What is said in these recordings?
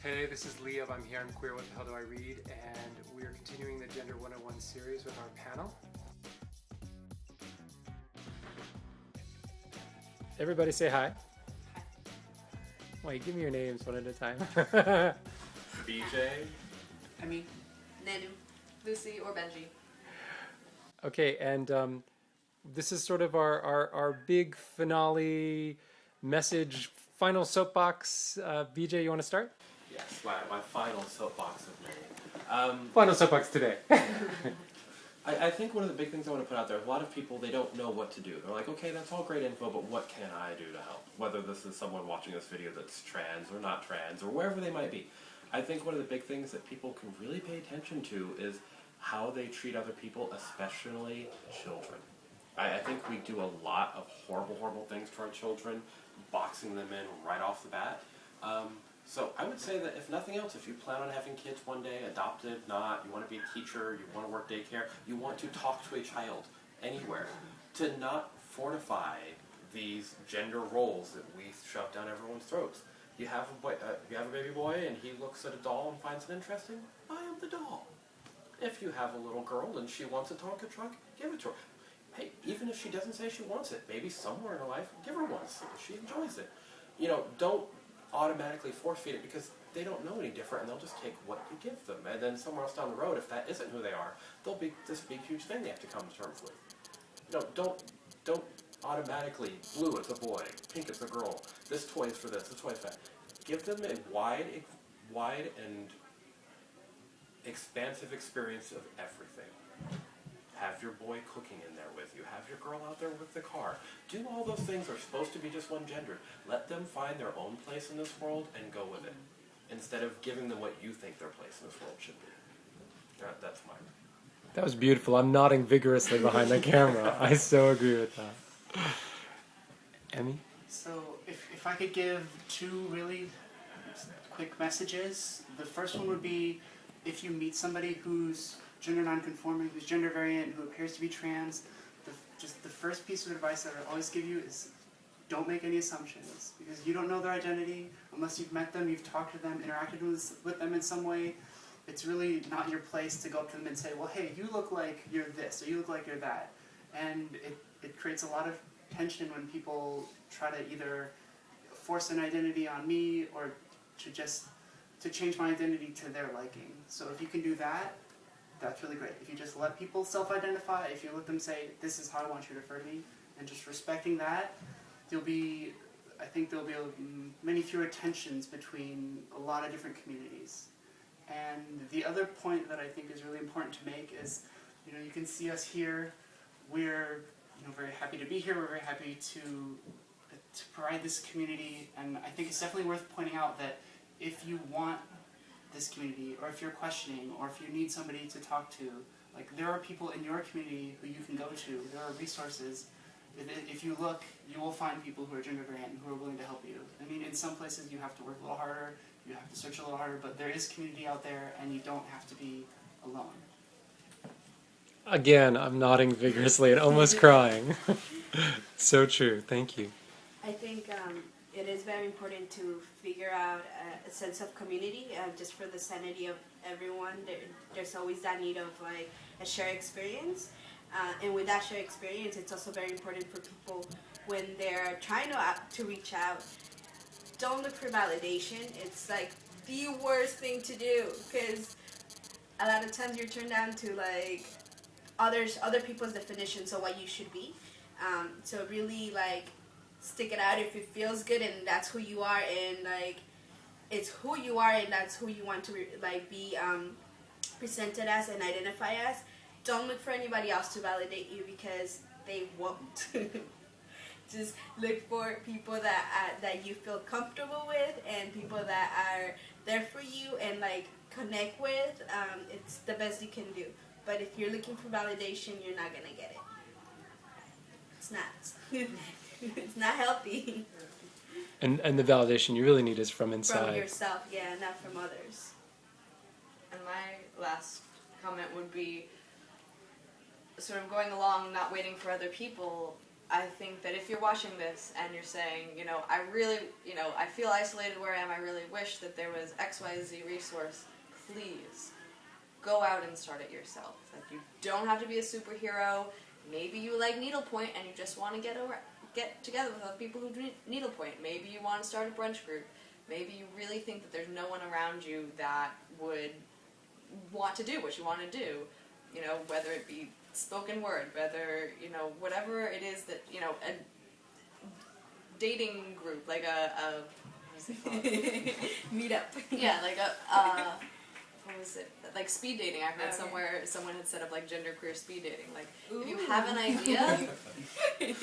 Hey, this is Liam. I'm here on Queer What the Hell Do I Read, and we are continuing the Gender 101 series with our panel. Everybody say hi. Hi. Wait, give me your names one at a time. BJ. Emi. Nanu. Lucy or Benji. Okay, and this is sort of our big finale message, final soapbox. BJ, you want to start? Yes, my final soapbox of many. Final soapbox today. I think one of the big things I want to put out there, a lot of people, they don't know what to do. They're like, okay, that's all great info, but what can I do to help? Whether this is someone watching this video that's trans or not trans, or wherever they might be. I think one of the big things that people can really pay attention to is how they treat other people, especially children. I think we do a lot of horrible things to our children, boxing them in right off the bat. So I would say that if nothing else, if you plan on having kids one day, adopted, not, you want to be a teacher, you want to work daycare, you want to talk to a child anywhere, to not fortify these gender roles that we shove down everyone's throats. You have a boy, you have a baby boy and he looks at a doll and finds it interesting, buy him the doll. If you have a little girl and she wants a Tonka truck, give it to her. Hey, even if she doesn't say she wants it, maybe somewhere in her life, give her one so that she enjoys it. You know, don't automatically force feed it because they don't know any different and they'll just take what you give them. And then somewhere else down the road, if that isn't who they are, there'll be this big, huge thing they have to come to terms with. You know, don't automatically, blue it's a boy, pink it's a girl, this toy is for this toy is for that. Give them a wide and expansive experience of everything. Have your boy cooking in there with you. Have your girl out there with the car. Do all those things that are supposed to be just one gender. Let them find their own place in this world and go with it. Instead of giving them what you think their place in this world should be. That's mine. That was beautiful. I'm nodding vigorously behind the camera. I so agree with that. Emmy? So if I could give two really quick messages, the first one would be if you meet somebody who's gender non-conforming, who's gender variant, who appears to be trans, just the first piece of advice that I always give you is don't make any assumptions, because you don't know their identity unless you've met them, you've talked to them, interacted with them in some way. It's really not your place to go up to them and say, well, hey, you look like you're this, or you look like you're that. And it creates a lot of tension when people try to either force an identity on me or to change my identity to their liking. So if you can do that, that's really great. If you just let people self-identify, if you let them say, this is how I want you to refer to me, and just respecting that, I think there'll be many fewer tensions between a lot of different communities. And the other point that I think is really important to make is, you can see us here. We're very happy to be here. We're very happy to provide this community. And I think it's definitely worth pointing out that if you want this community, or if you're questioning, or if you need somebody to talk to, like, there are people in your community who you can go to. There are resources. If you look, you will find people who are gender variant and who are willing to help you. I mean, in some places you have to work a little harder, you have to search a little harder, but there is community out there, and you don't have to be alone. Again, I'm nodding vigorously and almost crying. So true. Thank you. I think it is very important to figure out a sense of community, just for the sanity of everyone. There's always that need of like a shared experience, and with that shared experience, it's also very important for people when they're trying to reach out. Don't look for validation. It's like the worst thing to do, because a lot of times you're turned down to like other people's definitions of what you should be. So really like stick it out if it feels good and that's who you are, and like it's who you are and that's who you want to be presented as and identify as. Don't look for anybody else to validate you, because they won't. Just look for people that you feel comfortable with, and people that are there for you and like connect with. It's the best you can do. But if you're looking for validation, you're not gonna get it. It's not. It's not healthy. And the validation you really need is from inside. From yourself, yeah, not from others. And my last comment would be sort of going along, not waiting for other people. I think that if you're watching this and you're saying, I really, I feel isolated where I am, I really wish that there was XYZ resource, please go out and start it yourself. Like, you don't have to be a superhero. Maybe you like needlepoint and you just want to get together with other people who do needlepoint. Maybe you want to start a brunch group. Maybe you really think that there's no one around you that would want to do what you want to do. Whether it be spoken word, whether, whatever it is that, a dating group, like what is it called? Meetup. Yeah, like what was it? Like speed dating. I read somewhere someone had set up like genderqueer speed dating. Like, if you have an idea,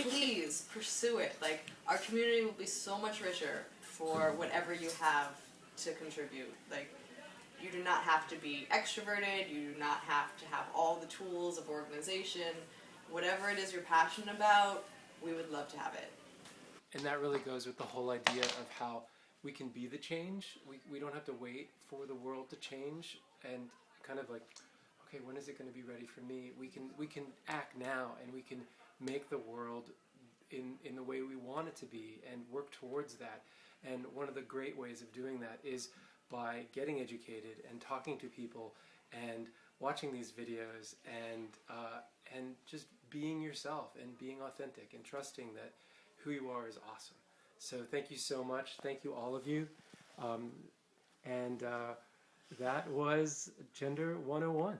please pursue it. Like, our community will be so much richer for whatever you have to contribute. Like, you do not have to be extroverted, you do not have to have all the tools of organization. Whatever it is you're passionate about, we would love to have it. And that really goes with the whole idea of how we can be the change. We don't have to wait for the world to change and kind of like, okay, when is it going to be ready for me? We can act now, and we can make the world in the way we want it to be and work towards that. And one of the great ways of doing that is by getting educated and talking to people and watching these videos and just being yourself and being authentic and trusting that who you are is awesome. So thank you so much. Thank you, all of you. And that was Gender 101.